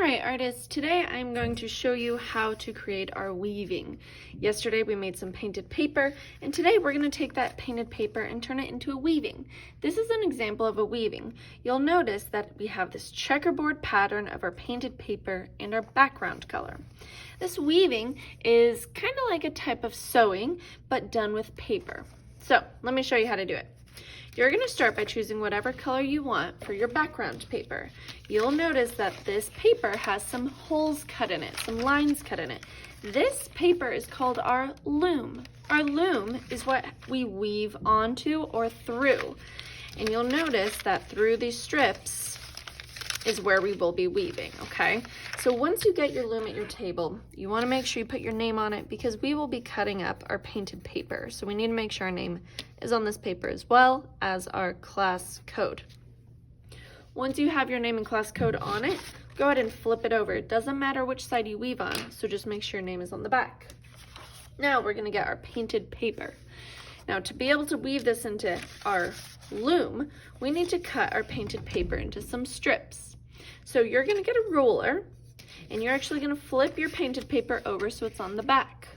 Alright artists, today I'm going to show you how to create our weaving. Yesterday we made some painted paper, and today we're going to take that painted paper and turn it into a weaving. This is an example of a weaving. You'll notice that we have this checkerboard pattern of our painted paper and our background color. This weaving is kind of like a type of sewing, but done with paper. So let me show you how to do it. You're going to start by choosing whatever color you want for your background paper. You'll notice that this paper has some holes cut in it, some lines cut in it. This paper is called our loom. Our loom is what we weave onto or through. And you'll notice that through these strips is where we will be weaving, okay? So once you get your loom at your table, you want to make sure you put your name on it because we will be cutting up our painted paper. So we need to make sure our name is on this paper as well as our class code. Once you have your name and class code on it, go ahead and flip it over. It doesn't matter which side you weave on, so just make sure your name is on the back. Now we're going to get our painted paper. Now to be able to weave this into our loom, we need to cut our painted paper into some strips. So you're going to get a ruler, and you're actually going to flip your painted paper over so it's on the back.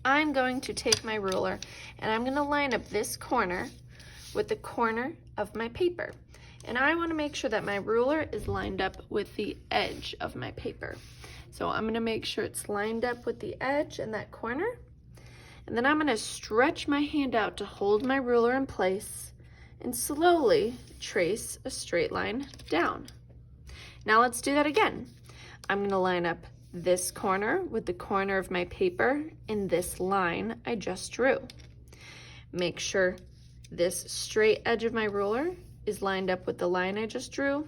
I'm going to take my ruler and I'm going to line up this corner with the corner of my paper. And I want to make sure that my ruler is lined up with the edge of my paper. So I'm going to make sure it's lined up with the edge and that corner. And then I'm going to stretch my hand out to hold my ruler in place and slowly trace a straight line down. Now let's do that again. I'm going to line up this corner with the corner of my paper in this line I just drew. Make sure this straight edge of my ruler is lined up with the line I just drew.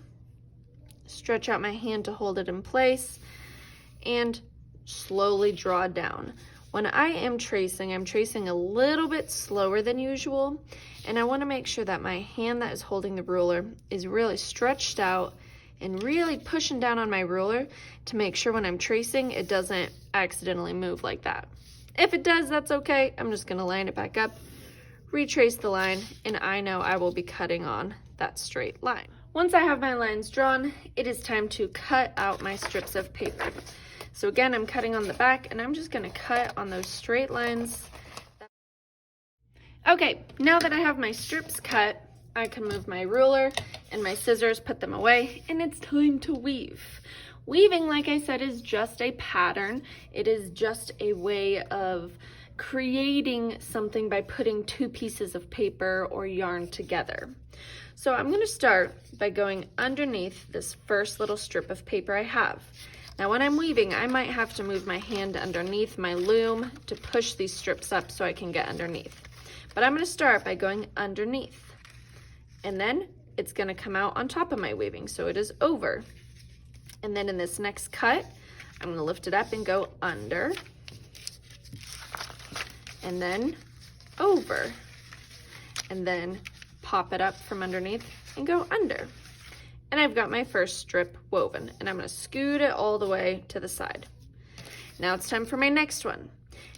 Stretch out my hand to hold it in place and slowly draw down. When I am tracing, I'm tracing a little bit slower than usual, and I want to make sure that my hand that is holding the ruler is really stretched out and really pushing down on my ruler to make sure when I'm tracing it doesn't accidentally move like that. If it does, that's okay. I'm just going to line it back up, retrace the line, and I know I will be cutting on that straight line. Once I have my lines drawn, it is time to cut out my strips of paper. So again, I'm cutting on the back, and I'm just going to cut on those straight lines. Okay, now that I have my strips cut, I can move my ruler and my scissors, put them away, and it's time to weave. Weaving, like I said, is just a pattern. It is just a way of creating something by putting two pieces of paper or yarn together. So I'm going to start by going underneath this first little strip of paper I have. Now when I'm weaving, I might have to move my hand underneath my loom to push these strips up so I can get underneath. But I'm going to start by going underneath. And then it's going to come out on top of my weaving, so it is over. And then in this next cut, I'm going to lift it up and go under. And then over. And then pop it up from underneath and go under. And I've got my first strip woven, and I'm going to scoot it all the way to the side. Now it's time for my next one.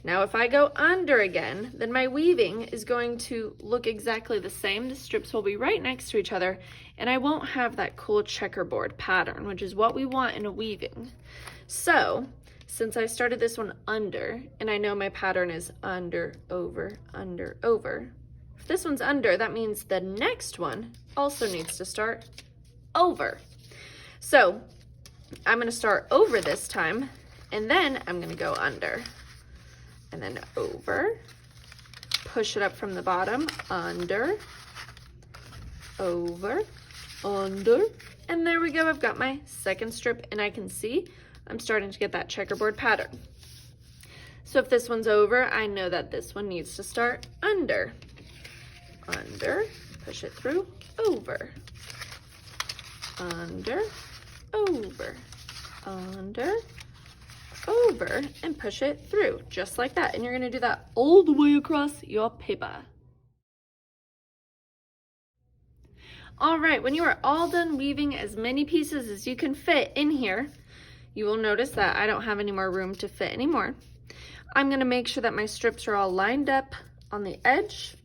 Now if I go under again, then my weaving is going to look exactly the same. The strips will be right next to each other, and I won't have that cool checkerboard pattern, which is what we want in a weaving. So since I started this one under, and I know my pattern is under, over, under, over, if this one's under, that means the next one also needs to start over. So I'm going to start over this time, and then I'm going to go under. And then over, push it up from the bottom, under, over, under, and there we go. I've got my second strip, and I can see I'm starting to get that checkerboard pattern. So if this one's over, I know that this one needs to start under, push it through, over, under, over, under, over, and push it through just like that. And you're going to do that all the way across your paper. All right, when you are all done weaving as many pieces as you can fit in here, you will notice that I don't have any more room to fit anymore. I'm going to make sure that my strips are all lined up on the edge,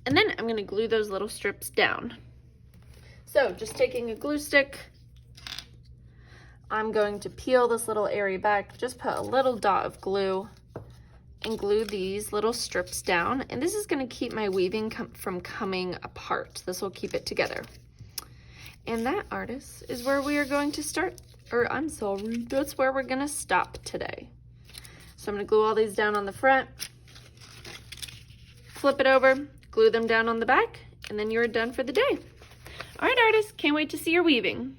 and then I'm going to glue those little strips down. So just taking a glue stick, I'm going to peel this little area back, just put a little dot of glue and glue these little strips down. And this is going to keep my weaving from coming apart. This will keep it together. And that, artists, is where we are going to start, or I'm sorry, that's where we're going to stop today. So I'm going to glue all these down on the front, flip it over, glue them down on the back, and then you're done for the day. All right, artists, can't wait to see your weaving.